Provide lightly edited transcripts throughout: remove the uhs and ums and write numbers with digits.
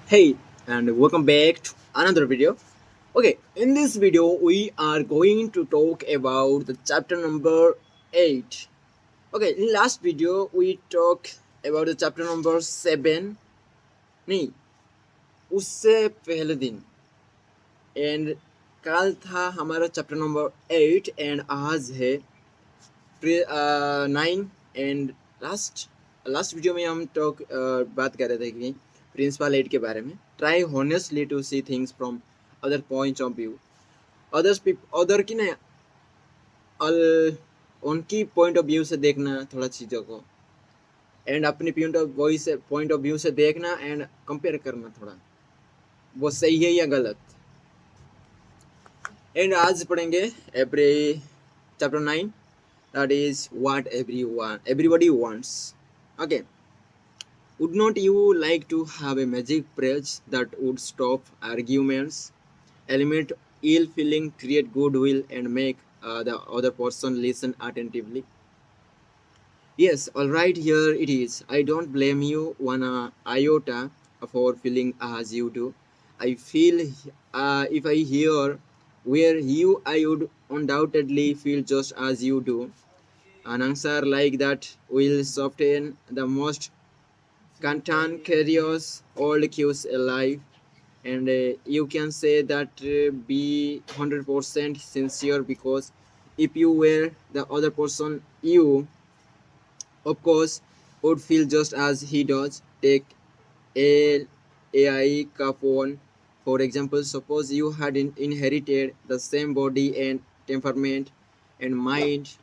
Hey, and welcome back to another video. Okay, in this video, we are going to talk about the chapter number 8. Okay, in last video, we talked about the chapter number 7. नहीं, उससे पहले दिन and कल था हमारा chapter number 8 and आज है 9 and last last video में हम बात कर रहे थे कि प्रिंसिपल एड के बारे में try honestly to see things from other point of view other की ना उनकी पॉइंट ऑफ व्यू से देखना थोड़ा चीज़ों को एंड अपनी पॉइंट ऑफ व्यू से देखना एंड कंपेयर करना थोड़ा वो सही है या गलत। एंड आज पढ़ेंगे every chapter 9 that is what everybody wants. Okay, would not you like to have a magic phrase that would stop arguments, eliminate ill feeling, create goodwill, and make the other person listen attentively? Yes, all right, here it is. I don't blame you one iota for feeling as you do. I feel if I hear where you, I would undoubtedly feel just as you do. An answer like that will soften the most cantankerous old cues alive, and you can say that be 100% sincere because if you were the other person, you, of course, would feel just as he does. Take a AI Capone, for example. Suppose you had inherited the same body and temperament and mind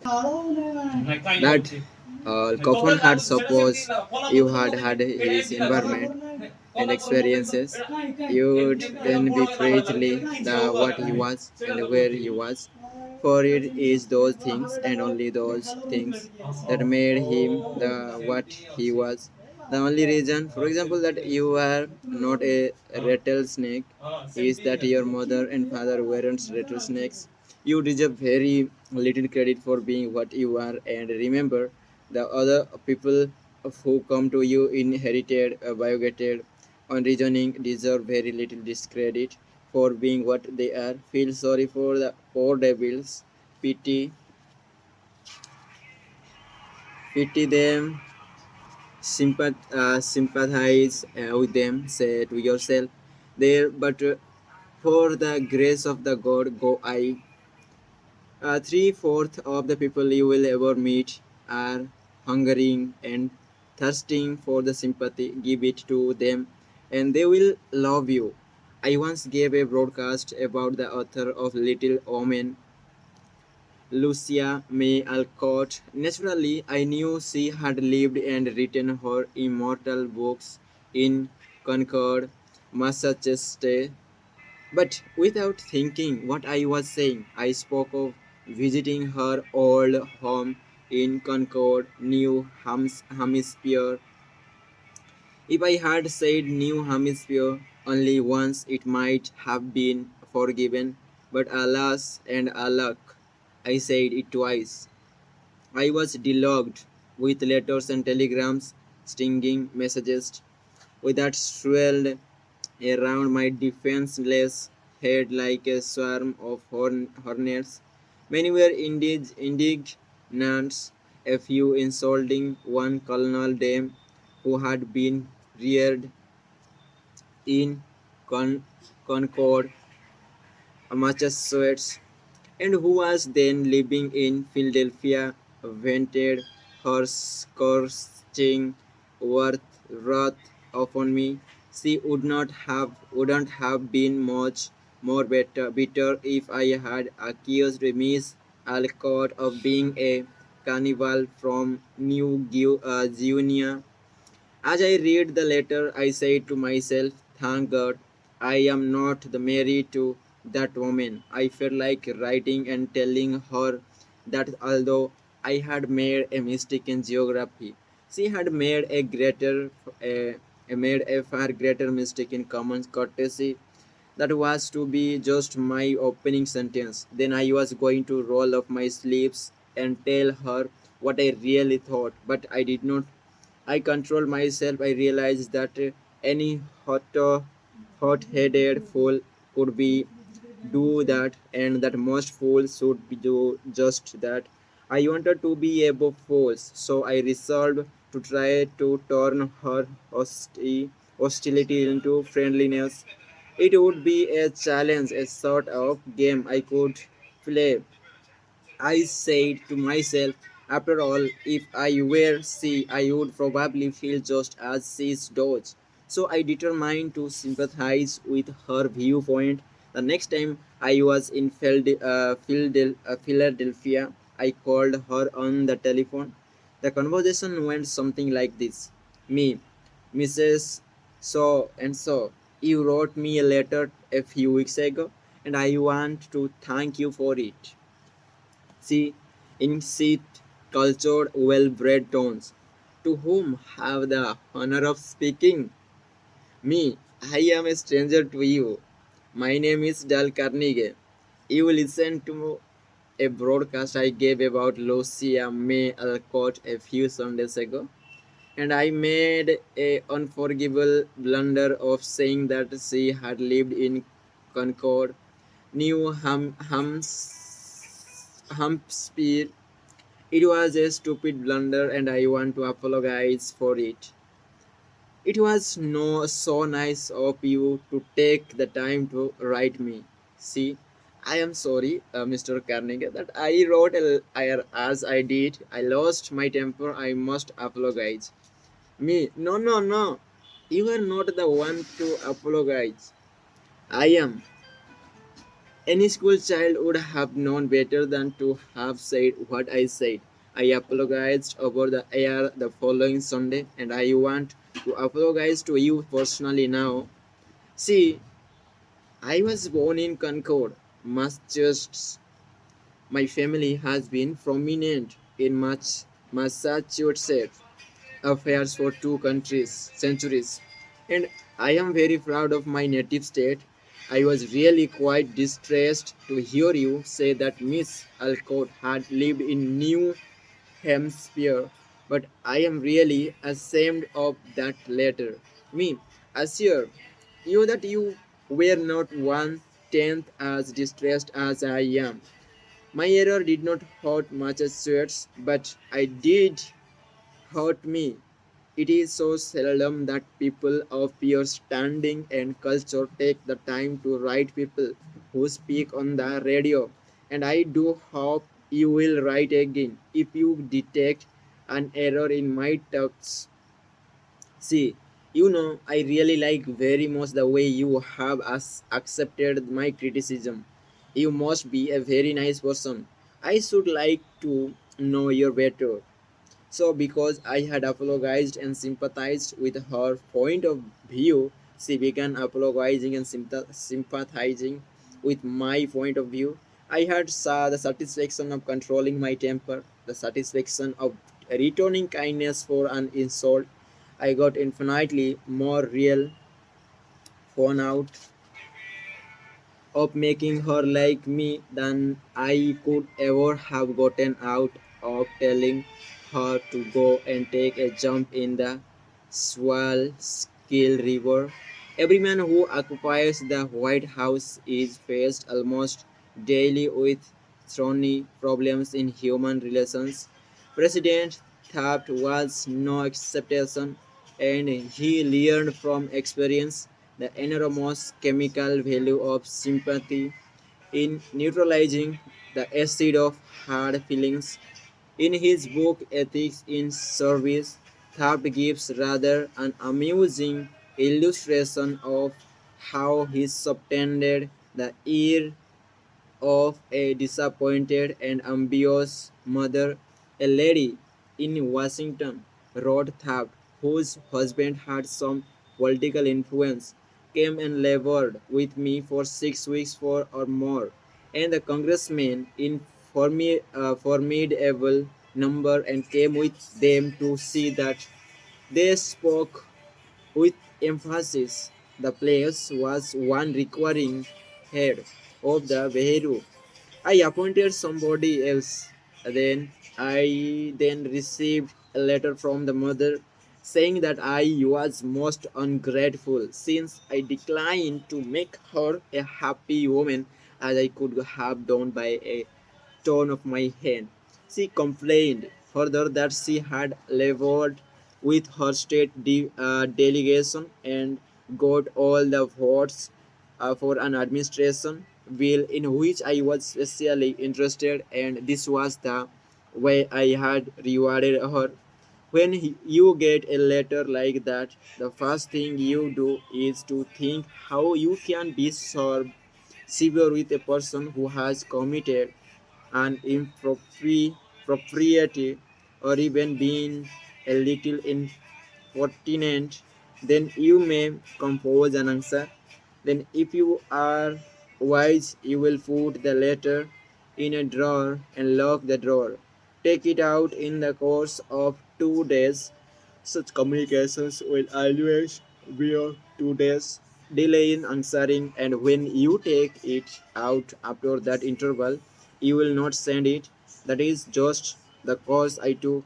that Kaufman had. Suppose you had had his environment and experiences, you'd then be precisely the what he was and where he was. For it is those things and only those things that made him the what he was. The only reason, for example, that you are not a rattlesnake is that your mother and father weren't rattlesnakes. You deserve very little credit for being what you are, and remember, the other people who come to you inherited, biogated, on reasoning deserve very little discredit for being what they are. Feel sorry for the poor devils, pity, pity them, sympathize with them. Say to yourself, there, but for the grace of the God, go I. Three-fourths of the people you will ever meet are hungering and thirsting for the sympathy. Give it to them, and they will love you. I once gave a broadcast about the author of Little Women, Lucia May Alcott. Naturally, I knew she had lived and written her immortal books in Concord, Massachusetts. But without thinking what I was saying, I spoke of visiting her old home in Concord, New Hampshire. If I had said New Hampshire only once, it might have been forgiven. But alas and alack, I said it twice. I was deluged with letters and telegrams, stinging messages, with that swirled around my defenseless head like a swarm of hornets. Many were indignant, a few insulting one Colonel Dame who had been reared in Concord, Massachusetts, and who was then living in Philadelphia, vented her scorching wrath upon me. She wouldn't have been much more bitter if I had accused Miss Alcott of being a cannibal from Guinea. As I read the letter, I say to myself, thank God, I am not the Mary to that woman. I felt like writing and telling her that although I had made a mistake in geography, she had made a far greater mistake in common courtesy. That was to be just my opening sentence. Then I was going to roll up my sleeves and tell her what I really thought, but I did not. I controlled myself. I realized that any hot-headed fool could be do that, and that most fools should be do just that. I wanted to be above fools, so I resolved to try to turn her hostility into friendliness. It would be a challenge, a sort of game I could play. I said to myself, after all, if I were she, I would probably feel just as she does. So I determined to sympathize with her viewpoint. The next time I was in Philadelphia, I called her on the telephone. The conversation went something like this: Me, Mrs. So and so, you wrote me a letter a few weeks ago, and I want to thank you for it. See, in seat cultured, well-bred tones. To whom have the honor of speaking? Me, I am a stranger to you. My name is Dal Carnegie. You listen to a broadcast I gave about Lucia May Alcott a few Sundays ago, and I made a unforgivable blunder of saying that she had lived in Concord, New Hampshire. It was a stupid blunder, and I want to apologize for it. It was no so nice of you to take the time to write me. See, I am sorry, Mr. Carnegie, that I wrote as I did. I lost my temper. I must apologize. Me, no, no, no. You are not the one to apologize. I am. Any school child would have known better than to have said what I said. I apologized over the air the following Sunday, and I want to apologize to you personally now. See, I was born in Concord, Massachusetts. My family has been prominent in Massachusetts affairs for two countries, centuries, and I am very proud of my native state. I was really quite distressed to hear you say that Miss Alcott had lived in New Hampshire, but I am really ashamed of that letter. Me, assure you that you were not one tenth as distressed as I am. My error did not hurt much as sweats, but I did hurt me. It is so seldom that people of your standing and culture take the time to write people who speak on the radio. And I do hope you will write again if you detect an error in my text. See, I really like very much the way you have accepted my criticism. You must be a very nice person. I should like to know you better. So, because I had apologized and sympathized with her point of view, she began apologizing and sympathizing with my point of view. I had saw the satisfaction of controlling my temper, the satisfaction of returning kindness for an insult. I got infinitely more real fun out of making her like me than I could ever have gotten out of telling her to go and take a jump in the Swalskill River. Every man who occupies the White House is faced almost daily with thorny problems in human relations. President Taft was no exception, and he learned from experience the enormous chemical value of sympathy in neutralizing the acid of hard feelings. In his book Ethics in Service, Taft gives rather an amusing illustration of how he subtended the ear of a disappointed and ambitious mother. A lady in Washington, wrote Taft, whose husband had some political influence, came and labored with me for 6 weeks or more, and the congressman in formidable number and came with them to see that they spoke with emphasis. The place was one requiring head of the Veheru. I appointed somebody else. Then I then received a letter from the mother. saying that I was most ungrateful since I declined to make her a happy woman as I could have done by a turn of my hand. She complained further that she had labored with her delegation and got all the votes for an administration bill in which I was specially interested, and this was the way I had rewarded her. When you get a letter like that, the first thing you do is to think how you can be severe with a person who has committed an impropriety or even been a little incontinent. Then you may compose an answer. Then, if you are wise, you will put the letter in a drawer and lock the drawer. Take it out in the course of 2 days. Such communications will always be a 2 days delay in answering, and when you take it out after that interval, you will not send it. That is just the course I took.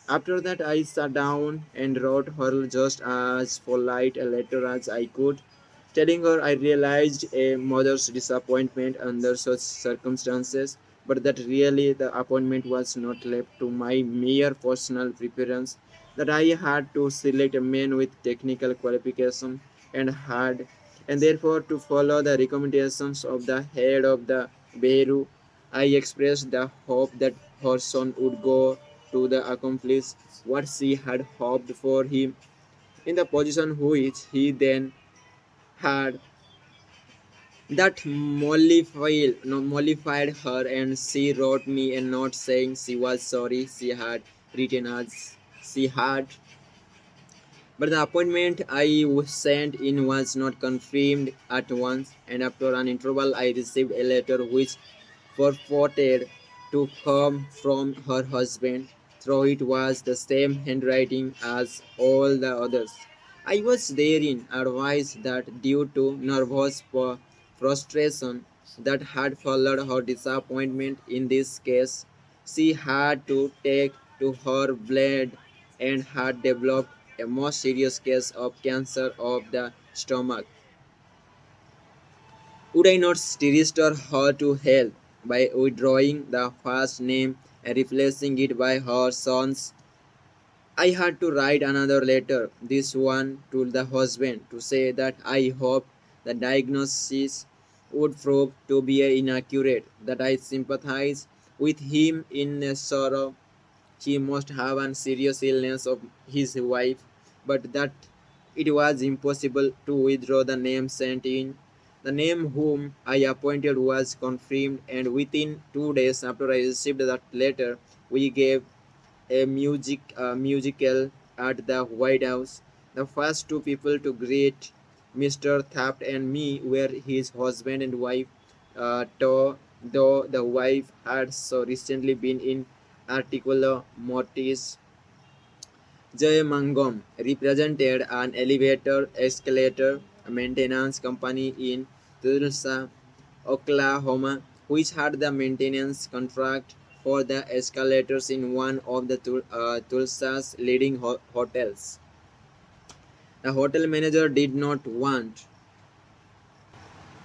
After that, I sat down and wrote her just as polite a letter as I could, telling her I realized a mother's disappointment under such circumstances, but that really the appointment was not left to my mere personal preference, that I had to select a man with technical qualification and therefore to follow the recommendations of the head of the Beru. I expressed the hope that her son would go to the accomplish what she had hoped for him in the position which he then had. That mollified her, and she wrote me a note saying she was sorry she had written as she had, but the appointment I was sent in was not confirmed at once, and after an interval I received a letter which purported to come from her husband, though it was the same handwriting as all the others. I was therein advised that due to nervous frustration that had followed her disappointment in this case, she had to take to her blood and had developed a more serious case of cancer of the stomach. Would I not restore her to health by withdrawing the first name and replacing it by her son's? I had to write another letter, this one to the husband, to say that I hoped the diagnosis would prove to be inaccurate, that I sympathize with him in a sorrow he must have a serious illness of his wife, but that it was impossible to withdraw the name sent in. The name whom I appointed was confirmed, and within 2 days after I received that letter, we gave a musical at the White House. The first two people to greet Mr. Taft and me were his husband and wife, though the wife had so recently been in articulo mortis. Jayamangam represented an elevator escalator maintenance company in Tulsa, Oklahoma, which had the maintenance contract for the escalators in one of the Tulsa's leading hotels. The hotel manager did not want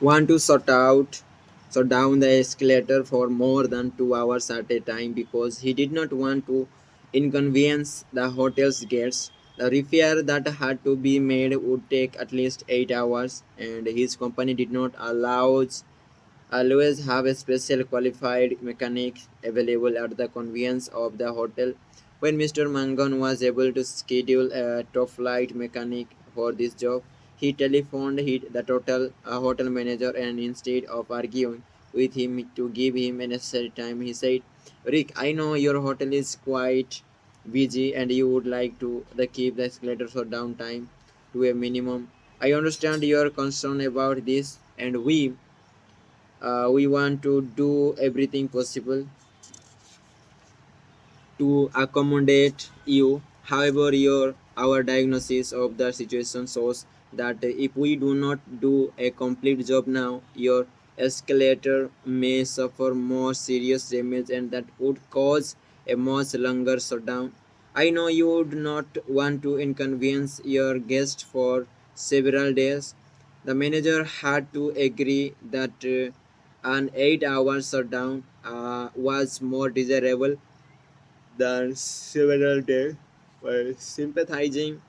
to sort down the escalator for more than 2 hours at a time because he did not want to inconvenience the hotel's guests. The repair that had to be made would take at least 8 hours, and his company did not always have a special qualified mechanic available at the convenience of the hotel. When Mr. Mangan was able to schedule a top-flight mechanic for this job, he telephoned the hotel manager, and instead of arguing with him to give him a necessary time, he said, "Rick, I know your hotel is quite busy and you would like to keep the escalators for downtime to a minimum. I understand your concern about this, and we want to do everything possible to accommodate you. However, our diagnosis of the situation shows that if we do not do a complete job now, your escalator may suffer more serious damage, and that would cause a much longer shutdown. I know you would not want to inconvenience your guest for several days. The manager had to agree that an 8 hour shutdown was more desirable than several days. While sympathizing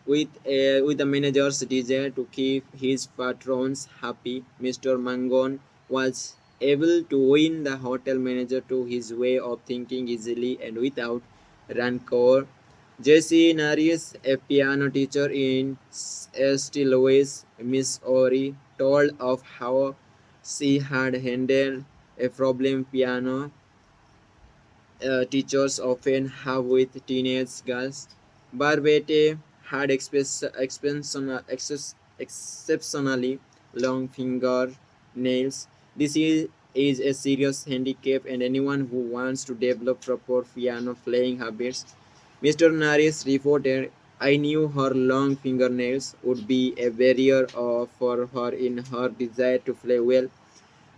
with the manager's desire to keep his patrons happy, Mr. Mangon was able to win the hotel manager to his way of thinking easily and without rancor. Jessie Naris, a piano teacher in St. Louis, Missouri, told of how she had handled a problem piano teachers often have with teenage girls. Barbette had exceptionally long fingernails. This is a serious handicap, and anyone who wants to develop proper piano playing habits. Mr. Naris reported, I knew her long fingernails would be a barrier for her in her desire to play well.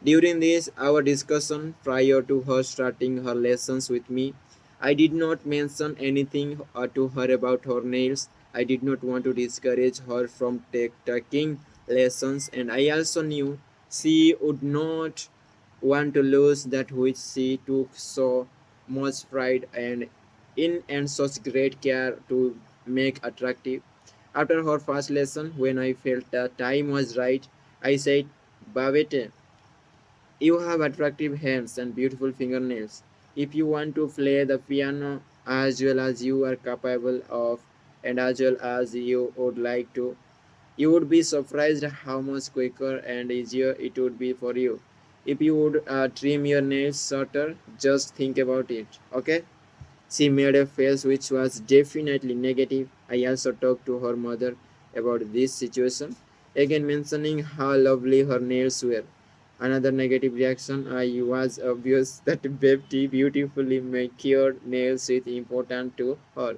During this our discussion prior to her starting her lessons with me, I did not mention anything to her about her nails. I did not want to discourage her from taking lessons, and I also knew she would not want to lose that which she took so much pride and such great care to make attractive. After her first lesson, when I felt the time was right, I said, Babette, you have attractive hands and beautiful fingernails. If you want to play the piano as well as you are capable of and as well as you would like to, you would be surprised how much quicker and easier it would be for you. If you would trim your nails shorter, just think about it, okay? She made a face which was definitely negative. I also talked to her mother about this situation, again mentioning how lovely her nails were. Another negative reaction I was obvious that Bebty beautifully manicured nails is important to her.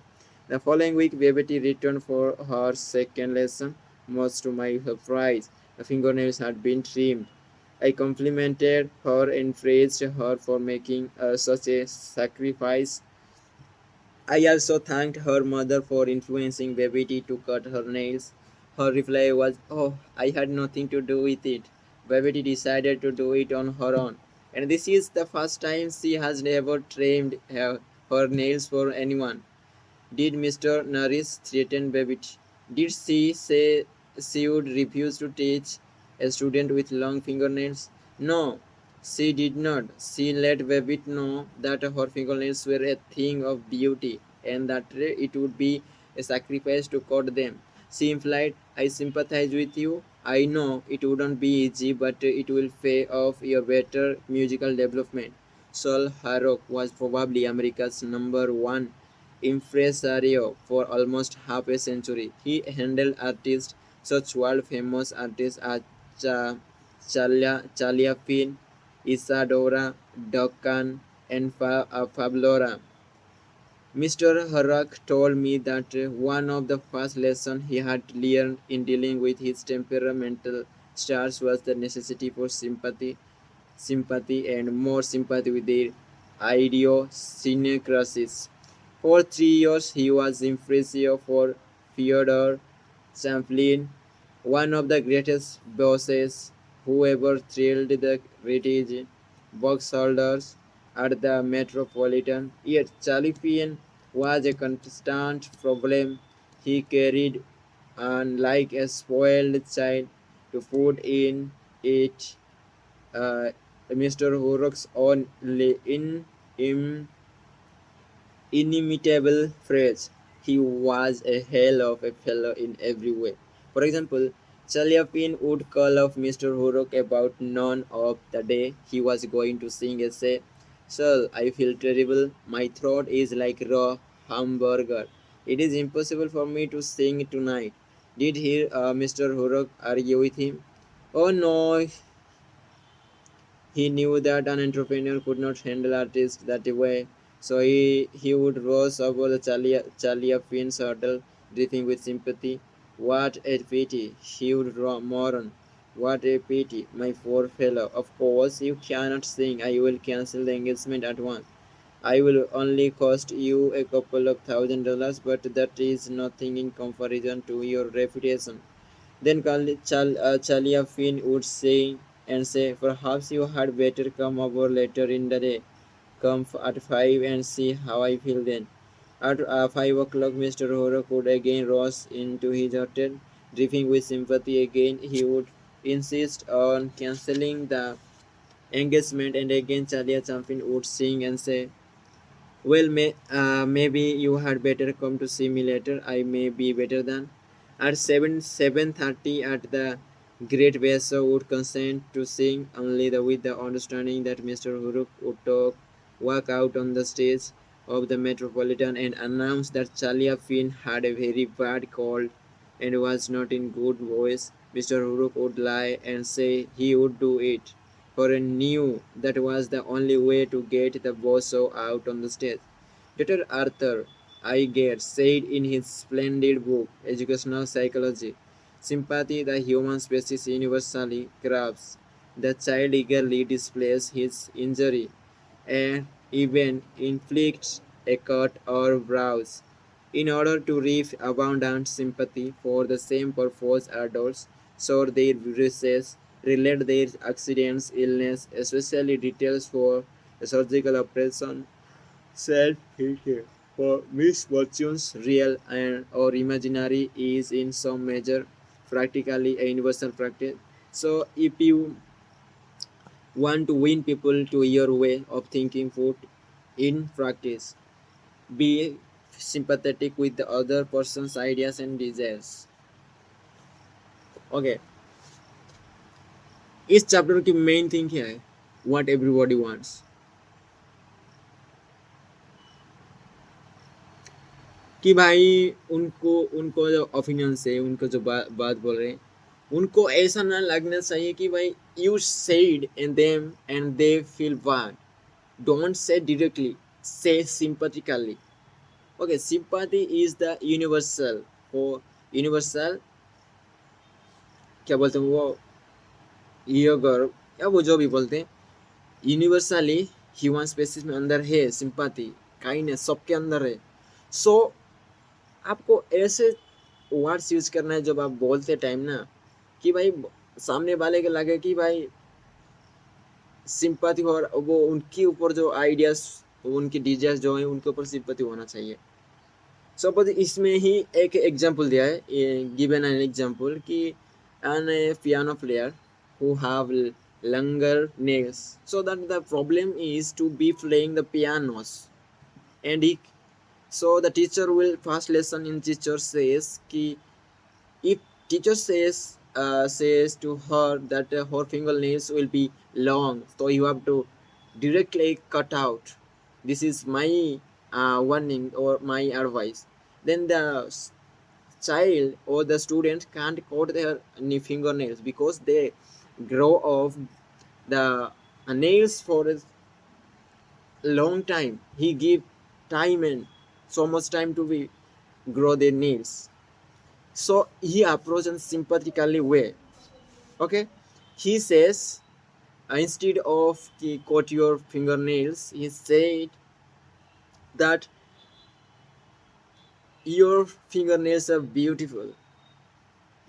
The following week, Bebty returned for her second lesson. Much to my surprise, the fingernails had been trimmed. I complimented her and praised her for making such a sacrifice. I also thanked her mother for influencing Baby to cut her nails. Her reply was, Oh, I had nothing to do with it. Baby decided to do it on her own. And this is the first time she has ever trimmed her nails for anyone. Did Mr. Norris threaten Babbitt? Did she say she would refuse to teach a student with long fingernails? No, she did not. She let Babbitt know that her fingernails were a thing of beauty and that it would be a sacrifice to cut them. She implied, I sympathize with you. I know it wouldn't be easy, but it will pay off your better musical development. Sol Harrock was probably America's #1 impresario for almost half a century. He handled artists, such world-famous artists as Chalia Finn, Isadora Duncan, and Fablora. Mr. Harrak told me that one of the first lessons he had learned in dealing with his temperamental stars was the necessity for sympathy and more sympathy with their idiosyncrasies. For 3 years, he was impresario for Fyodor Champlin, one of the greatest bosses who ever thrilled the British boxholders at the Metropolitan. Yet Chalifin was a constant problem. He carried on like a spoiled child to put in it uh, Mr. Horrocks own inimitable phrase. He was a hell of a fellow in every way. For example, Chaliapin would call up Mr. Horrock about noon of the day he was going to sing a say, Sir, I feel terrible. My throat is like raw hamburger. It is impossible for me to sing tonight. Did he, Mr. Horrock argue with him? Oh no, he knew that an entrepreneur could not handle artists that way, so he would rose over the Chalia Finn's hurdle, dripping with sympathy. What a pity, he would mourn. What a pity, my poor fellow. Of course, you cannot sing. I will cancel the engagement at once. I will only cost you a couple of $1,000, but that is nothing in comparison to your reputation. Then Chalia Finn would say, perhaps you had better come over later in the day. Come at 5 and see how I feel then. At 5 o'clock, Mr. Horrocks would again rush into his hotel. Dripping with sympathy again, he would insist on cancelling the engagement, and again Chalia Champin would sing and say, well, maybe you had better come to see me later. I may be better than. At 7:30 at the Great Beso would consent to sing only with the understanding that Mr. Huruk would walk out on the stage of the Metropolitan and announce that Chalia Finn had a very bad cold and was not in good voice. Mr. Huruk would lie and say he would do it, for he knew that was the only way to get the bosso out on the stage. Dr. Arthur Iger said in his splendid book, Educational Psychology, sympathy, the human species universally craves. The child eagerly displays his injury and even inflicts a cut or bruise. In order to reap abundant sympathy for the same purpose, adults show their bruises, relate their accidents, illness, especially details for a surgical operation, self-pity for misfortunes, real and or imaginary, is in some measure practically a universal practice. So if you want to win people to your way of thinking, put in practice. Be sympathetic with the other person's ideas and desires. Okay, इस chapter की main thing क्या है? What everybody wants. कि भाई उनको उनको जो opinions है, उनको जो बात बोल रहे हैं, उनको ऐसा ना लगना चाहिए कि भाई you said in them and they feel bad. Don't say directly, say sympathetically. Okay, sympathy is the universal or universal, क्या बोलते हैं वो, ईगर या वो जो भी बोलते हैं, यूनिवर्सली ह्यूमन स्पेसिस में अंदर है सिंपैथी, काइंडनेस सबके अंदर है. सो आपको ऐसे वर्ड्स यूज करना है जब आप बोलते टाइम ना, कि भाई सामने वाले के लगे कि भाई सिंपैथी और वो उनके ऊपर जो आइडियाज, उनके डिजायर्स जो है उनके ऊपर सिंपैथी होना चाहिए. सपोज इसमें ही एक एग्जांपल दिया है, गिवन एन एग्जांपल कि an piano player who have longer nails, so that the problem is to be playing the pianos, and he, so the teacher will first lesson in teacher says ki, if teacher says to her that her fingernails will be long, so you have to directly cut out. This is my warning or my advice. Then the child or the student can't cut their fingernails because they grow off the nails for a long time. He give time and so much time to be grow their nails. So he approaches sympathetically way. Okay, he says instead of cut your fingernails, he said that your fingernails are beautiful.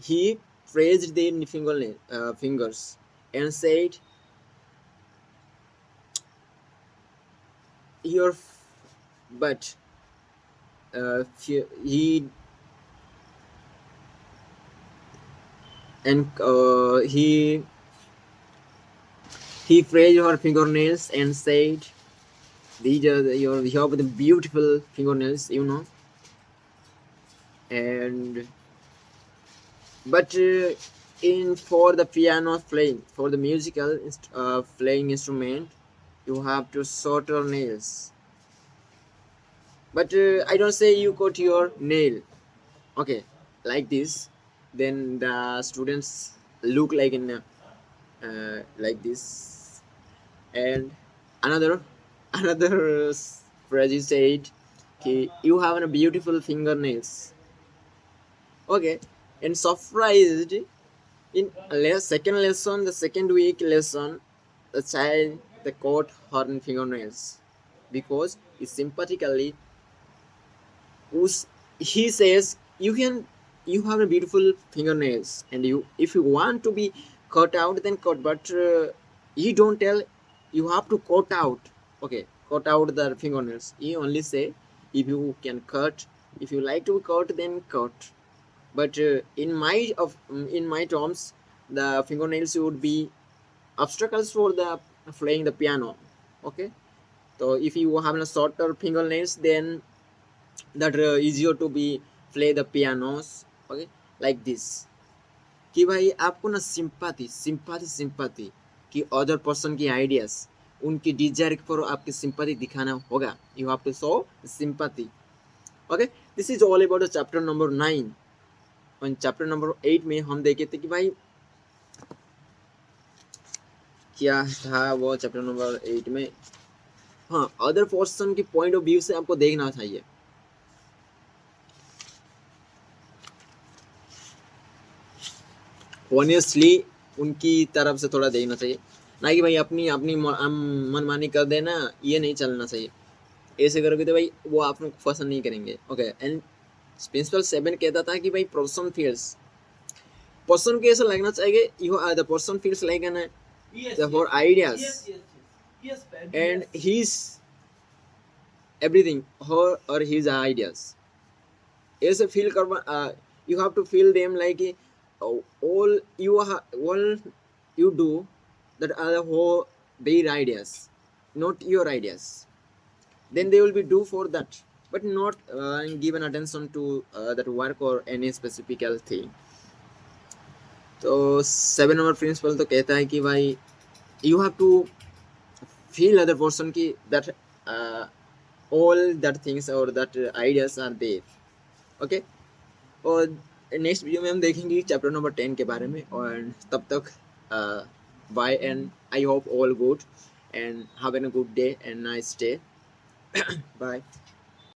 He praised their fingers and said, your but he and he praised her fingernails and said, these are you have the beautiful fingernails, you know. And but in for the piano playing, for the musical playing instrument, you have to shorter nails. But I don't say you cut your nail, okay, like this. Then the students look like in like this. And another another phrase said, "Okay, you have a beautiful fingernails." Okay, and surprised in second lesson, the second week lesson, the child the cut her fingernails. because sympathetically he says you have a beautiful fingernails and you if you want to be cut out then cut, but he don't tell you have to cut out. Okay, cut out the fingernails. He only say if you can cut, if you like to cut then cut. But in my terms, the fingernails would be obstacles for the playing the piano. Okay, so if you have a shorter fingernails then that easier to be play the pianos. Okay, like this कि भाई आपको ना sympathy sympathy sympathy कि other person की ideas उनकी desire पर आपकी sympathy दिखाना होगा. You have to show sympathy. Okay, this is all about the chapter number 9. और चैप्टर नंबर 8 में हम देखे थे कि भाई क्या था वो चैप्टर नंबर 8 में. हाँ, अदर पर्सन की पॉइंट ऑफ व्यू से आपको देखना चाहिए. ऑनेस्टली उनकी तरफ से थोड़ा देखना चाहिए, ना कि भाई अपनी अपनी मनमानी कर देना. ये नहीं चलना चाहिए. ऐसे करोगे तो भाई वो आप लोग पसंद नहीं करेंगे. ओके, एंड प्रिंसिपल 7 कहता था कि भाई पर्सन को ऐसा लगना चाहिए you are the person feels like an for ideas and his everything her or his ideas ऐसे feel करवा. You have to feel them like all all you do that are the whole their ideas, not your ideas. Then they will be do for that, but not given attention to that work or any specific thing. तो 7 number principal तो कहता है कि भाई you have to feel other person की that all that things or that ideas are there. Okay, और next video में हम देखेंगे चैप्टर नंबर 10 के बारे में. और तब तक bye and I hope all good and have an good day and nice day. Bye.